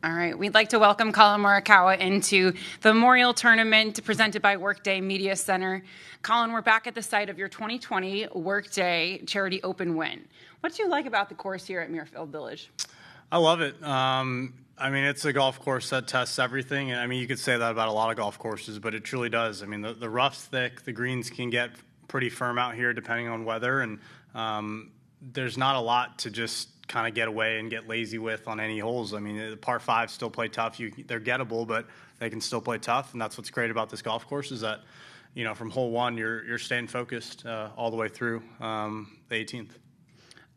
All right, we'd like to welcome Collin Morikawa into the Memorial Tournament presented by Workday Media Center. Collin, we're back at the site of your 2020 Workday Charity Open win. What do you like about the course here at Muirfield Village? I love it. I mean, it's a golf course that tests everything. And I mean, you could say that about a lot of golf courses, but it truly does. I mean, the rough's thick, the greens can get pretty firm out here depending on weather, and there's not a lot to just kind of get away and get lazy with on any holes. I mean, the par fives still play tough. They're gettable, but they can still play tough, and that's what's great about this golf course is that, you know, from hole one, you're staying focused all the way through the 18th.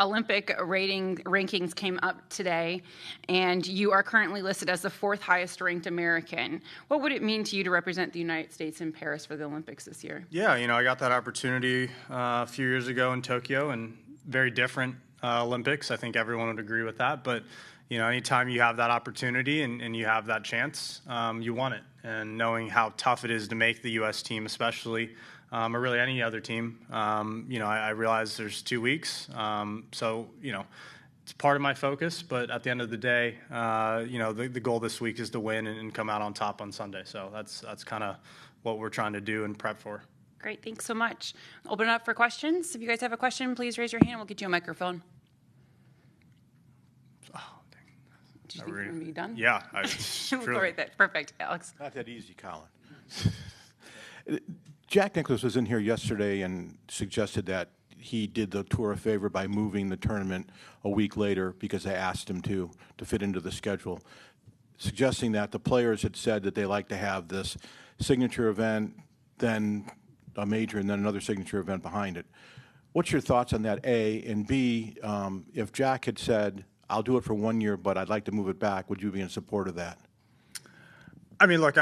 Olympic rankings came up today, and you are currently listed as the 4th highest ranked American. What would it mean to you to represent the United States in Paris for the Olympics this year? Yeah, you know, I got that opportunity a few years ago in Tokyo, and very different Olympics. I think everyone would agree with that. But, you know, anytime you have that opportunity and you have that chance, you want it. And knowing how tough it is to make the U.S. team, especially, or really any other team, you know, I realize there's 2 weeks. So, you know, it's part of my focus. But at the end of the day, you know, the goal this week is to win and come out on top on Sunday. So that's kind of what we're trying to do and prep for. Great, thanks so much. Open it up for questions. If you guys have a question, please raise your hand. We'll get you a microphone. Oh, dang. Did you think we're going to be done? Yeah. We'll right there. Perfect, Alex. Not that easy, Collin. Jack Nicklaus was in here yesterday and suggested that he did the tour a favor by moving the tournament a week later because they asked him to fit into the schedule, suggesting that the players had said that they like to have this signature event, then a major, and then another signature event behind it. What's your thoughts on that, A? And B, if Jack had said, I'll do it for 1 year, but I'd like to move it back, would you be in support of that? I mean, look,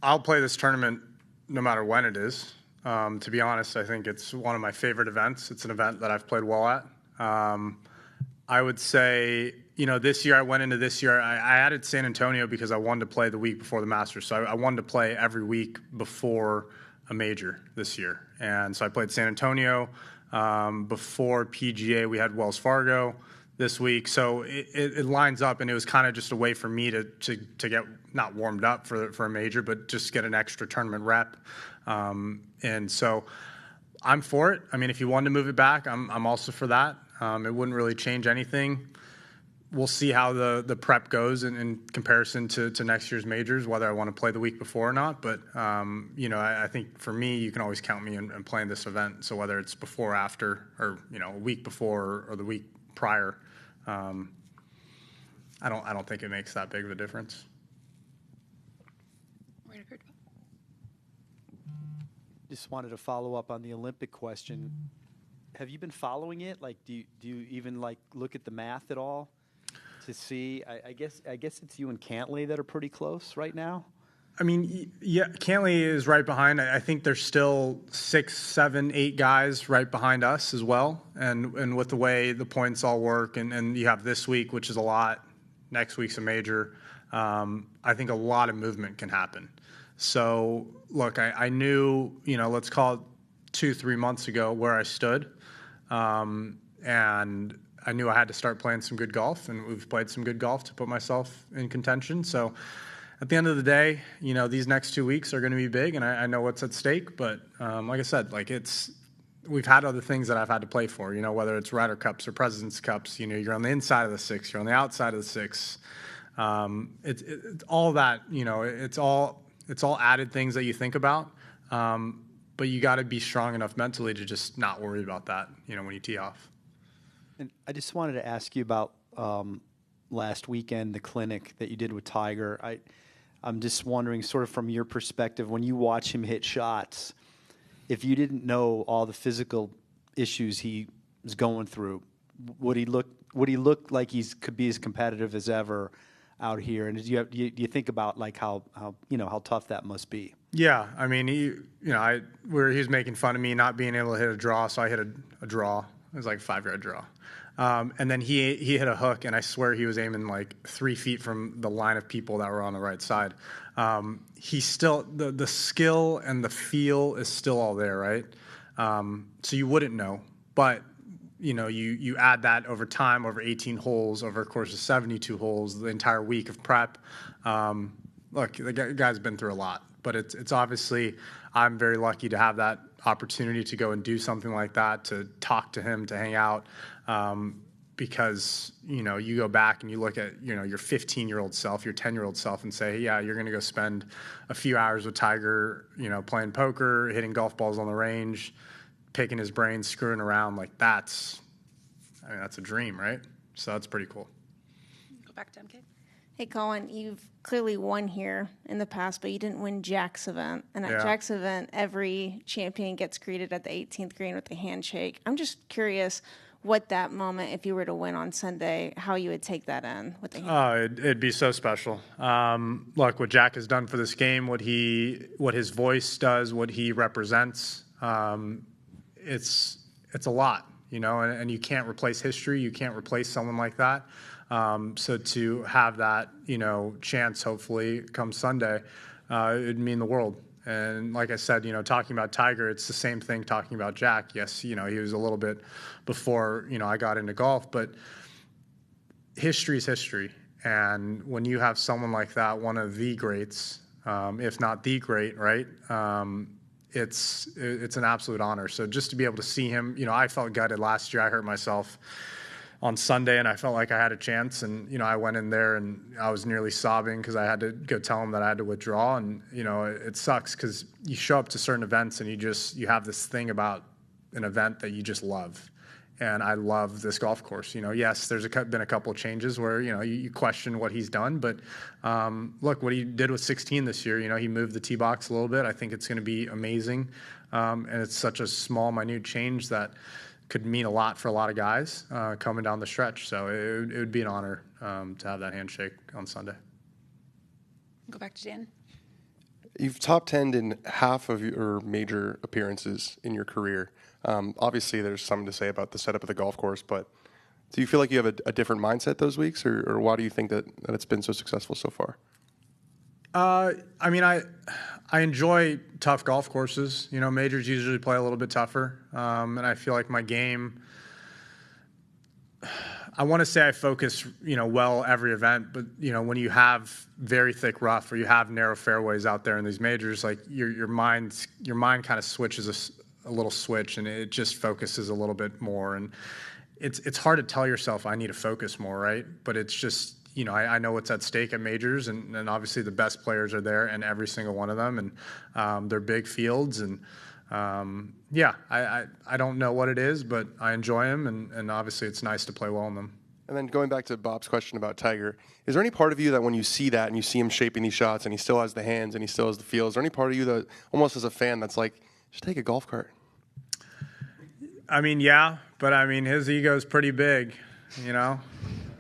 I'll play this tournament no matter when it is. To be honest, I think it's one of my favorite events. It's an event that I've played well at. I would say, you know, this year I went into this year, I added San Antonio because I wanted to play the week before the Masters. So I wanted to play every week before a major this year. And so I played San Antonio. Before PGA, we had Wells Fargo this week. So it lines up, and it was kind of just a way for me to get not warmed up for a major, but just get an extra tournament rep. And so I'm for it. I mean, if you wanted to move it back, I'm also for that. It wouldn't really change anything. We'll see how the prep goes in comparison to next year's majors, whether I want to play the week before or not. But, you know, I think for me, you can always count me in playing this event. So whether it's before, after, or, you know, a week before or the week prior, I don't think it makes that big of a difference. Just wanted to follow up on the Olympic question. Have you been following it? Like, do you even like look at the math at all to see? I guess it's you and Cantlay that are pretty close right now. I mean, yeah, Cantlay is right behind. I think there's still 6, 7, 8 guys right behind us as well. And with the way the points all work, and you have this week, which is a lot, next week's a major, I think a lot of movement can happen. So, look, I knew, you know, let's call it 2-3 months ago where I stood. And I knew I had to start playing some good golf, and we've played some good golf to put myself in contention. So at the end of the day, you know, these next 2 weeks are going to be big, and I know what's at stake. But like I said, like we've had other things that I've had to play for, you know, whether it's Ryder Cups or President's Cups. You know, you're on the inside of the 6, you're on the outside of the 6. It's all that, you know, it's all added things that you think about. But you got to be strong enough mentally to just not worry about that, you know, when you tee off. And I just wanted to ask you about last weekend, the clinic that you did with Tiger. I'm just wondering, sort of from your perspective, when you watch him hit shots, if you didn't know all the physical issues he was going through, would he look like he could be as competitive as ever out here? And do you think about like how you know how tough that must be? Yeah, I mean, he was making fun of me not being able to hit a draw, so I hit a draw. It was like a 5-yard draw. And then he hit a hook, and I swear he was aiming like 3 feet from the line of people that were on the right side. He's still, the skill and the feel is still all there, right? So you wouldn't know. But you add that over time, over 18 holes, over a course of 72 holes, the entire week of prep. Look, the guy's been through a lot, but it's obviously, I'm very lucky to have that opportunity to go and do something like that, to talk to him, to hang out, because, you go back and you look at, your 15-year-old self, your 10-year-old self, and say, yeah, you're going to go spend a few hours with Tiger, playing poker, hitting golf balls on the range, picking his brain, screwing around. Like, that's a dream, right? So that's pretty cool. Go back to MK. Hey, Collin, you've clearly won here in the past, but you didn't win Jack's event. And at Jack's event, every champion gets greeted at the 18th green with a handshake. I'm just curious what that moment, if you were to win on Sunday, how you would take that in with the handshake. It'd be so special. Look, what Jack has done for this game, what his voice does, what he represents, it's a lot, and you can't replace history. You can't replace someone like that. So to have that, chance, hopefully, come Sunday, it'd mean the world. And like I said, talking about Tiger, it's the same thing talking about Jack. Yes, he was a little bit before, I got into golf, but history is history. And when you have someone like that, one of the greats, if not the great, right, it's an absolute honor. So just to be able to see him, I felt gutted last year. I hurt myself on Sunday, and I felt like I had a chance, and I went in there and I was nearly sobbing because I had to go tell him that I had to withdraw, and it sucks because you show up to certain events and you have this thing about an event that you just love, and I love this golf course. Yes, there's been a couple of changes where you question what he's done, but look what he did with 16 this year. He moved the tee box a little bit. I think it's going to be amazing, and it's such a small, minute change that could mean a lot for a lot of guys coming down the stretch. So it would be an honor to have that handshake on Sunday. Go back to Dan. You've top 10'd in half of your major appearances in your career. Obviously, there's something to say about the setup of the golf course, but do you feel like you have a different mindset those weeks, or why do you think that it's been so successful so far? I enjoy tough golf courses. Majors usually play a little bit tougher, and I feel like my game, I want to say I focus, well every event, but, when you have very thick rough or you have narrow fairways out there in these majors, like your mind kind of switches a little switch, and it just focuses a little bit more. And it's hard to tell yourself I need to focus more, right? But it's just, I know what's at stake at majors, and obviously the best players are there in every single one of them, and they're big fields, and I don't know what it is, but I enjoy them, and obviously it's nice to play well in them. And then going back to Bob's question about Tiger, is there any part of you that when you see that and you see him shaping these shots and he still has the hands and he still has the feel, is there any part of you that almost as a fan that's like, just take a golf cart? Yeah, but his ego is pretty big,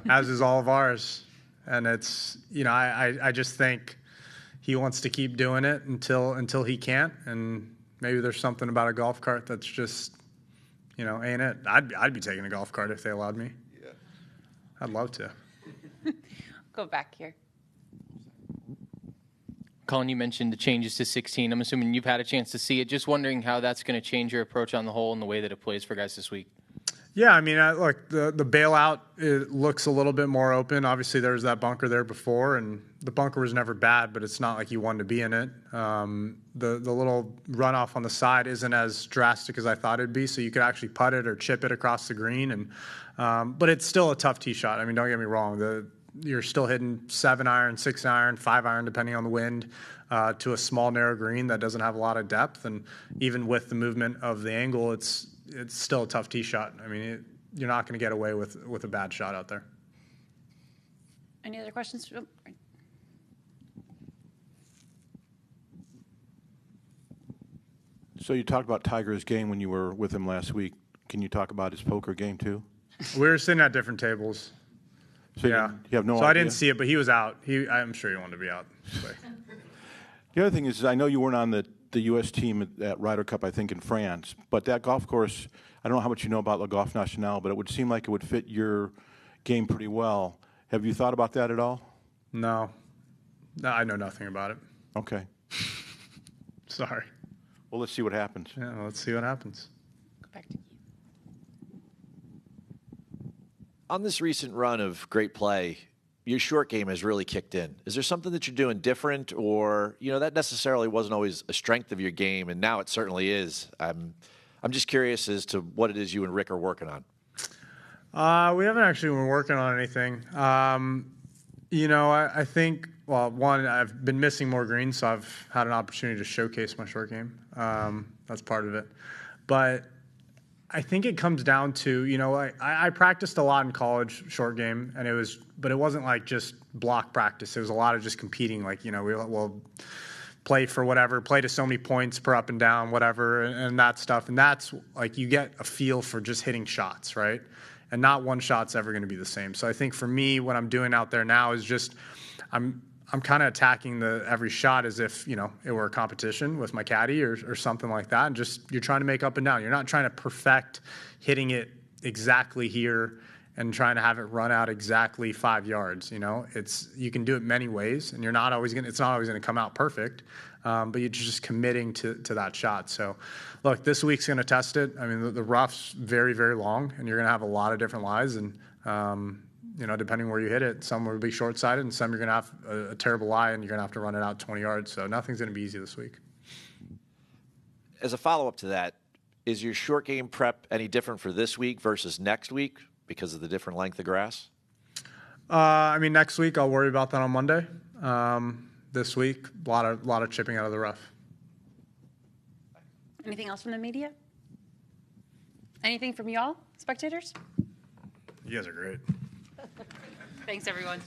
as is all of ours. And it's, I just think he wants to keep doing it until he can't. And maybe there's something about a golf cart that's just, ain't it. I'd be taking a golf cart if they allowed me. Yeah. I'd love to. Go back here. Collin, you mentioned the changes to 16. I'm assuming you've had a chance to see it. Just wondering how that's going to change your approach on the hole and the way that it plays for guys this week. Yeah, look, the bailout, it looks a little bit more open. Obviously, there was that bunker there before, and the bunker was never bad, but it's not like you wanted to be in it. The little runoff on the side isn't as drastic as I thought it'd be, so you could actually putt it or chip it across the green. And but it's still a tough tee shot. Don't get me wrong. You're still hitting 7-iron, 6-iron, 5-iron, depending on the wind, to a small, narrow green that doesn't have a lot of depth. And even with the movement of the angle, it's still a tough tee shot. You're not going to get away with a bad shot out there. Any other questions? Oh, right. So you talked about Tiger's game when you were with him last week. Can you talk about his poker game too? We were sitting at different tables. So yeah. You have no idea? So I didn't see it, but he was out. I'm sure he wanted to be out. The other thing is I know you weren't on the U.S. team at Ryder Cup, I think, in France. But that golf course, I don't know how much you know about Le Golf National, but it would seem like it would fit your game pretty well. Have you thought about that at all? No, I know nothing about it. Okay. Sorry. Well, let's see what happens. Yeah, let's see what happens. Go back to you. On this recent run of great play, your short game has really kicked in. Is there something that you're doing different, or that necessarily wasn't always a strength of your game, and now it certainly is? I'm just curious as to what it is you and Rick are working on. We haven't actually been working on anything. I think, well, one, I've been missing more greens, so I've had an opportunity to showcase my short game. That's part of it. But I think it comes down to, I practiced a lot in college, short game, but it wasn't like just block practice. It was a lot of just competing, we'll play for whatever, play to so many points per up and down, whatever, and that stuff. And that's you get a feel for just hitting shots, right? And not one shot's ever going to be the same. So I think for me, what I'm doing out there now is just, I'm kind of attacking every shot as if, it were a competition with my caddy or something like that. And just, you're trying to make up and down. You're not trying to perfect hitting it exactly here and trying to have it run out exactly 5 yards. You can do it many ways, and it's not always going to come out perfect. But you're just committing to that shot. So, look, this week's going to test it. I mean, the rough's very, very long, and you're going to have a lot of different lies. And, depending where you hit it, some will be short-sided, and some you're going to have a terrible lie, and you're going to have to run it out 20 yards. So nothing's going to be easy this week. As a follow-up to that, is your short game prep any different for this week versus next week because of the different length of grass? Next week I'll worry about that on Monday. This week, a lot of chipping out of the rough. Anything else from the media? Anything from y'all, spectators? You guys are great. Thanks, everyone.